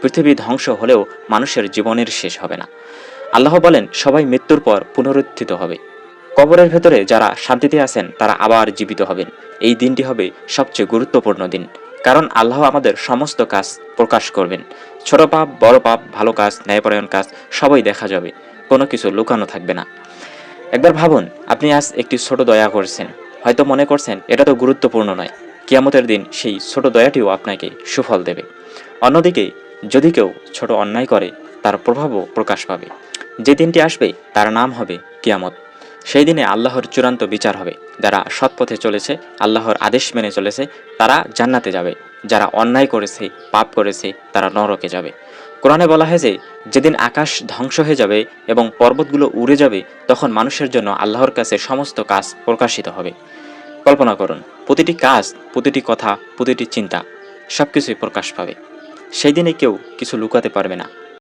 পৃথিবী ধ্বংস হলেও মানুষের জীবনের শেষ হবে না। আল্লাহ বলেন, সবাই মৃত্যুর পর পুনরুত্থিত হবে। কবরের ভেতরে যারা শান্তিতে আছেন তারা আবার জীবিত হবেন। এই দিনটি হবে সবচেয়ে গুরুত্বপূর্ণ দিন, কারণ আল্লাহ আমাদের সমস্ত কাজ প্রকাশ করবেন। ছোট পাপ, বড় পাপ, ভালো কাজ, ন্যায়পরায়ণ কাজ সবই দেখা যাবে, কোনো কিছু লুকানো থাকবে না। একবার ভাবুন, আপনি আজ একটি ছোট দয়া করছেন, হয়তো মনে করছেন এটা তো গুরুত্বপূর্ণ নয়। কিয়ামতের দিন সেই ছোট দয়াটিও আপনাকে সুফল দেবে। অন্যদিকে যদি কেউ ছোট অন্যায় করে, তার প্রভাবও প্রকাশ পাবে। যে দিনটি আসবে তার নাম হবে কিয়ামত। সেই দিনে আল্লাহর চূড়ান্ত বিচার হবে। যারা সৎ পথে চলেছে, আল্লাহর আদেশ মেনে চলেছে, তারা জান্নাতে যাবে। যারা অন্যায় করেছে, পাপ করেছে, তারা নরকে যাবে। কোরআনে বলা হয় যে, যেদিন আকাশ ধ্বংস হয়ে যাবে এবং পর্বতগুলো উড়ে যাবে, তখন মানুষের জন্য আল্লাহর কাছে সমস্ত কাজ প্রকাশিত হবে। কল্পনা করুন, প্রতিটি কাজ, প্রতিটি কথা, প্রতিটি চিন্তা সব কিছুই প্রকাশ পাবে। সেই দিনে কেউ কিছু লুকাতে পারবে না।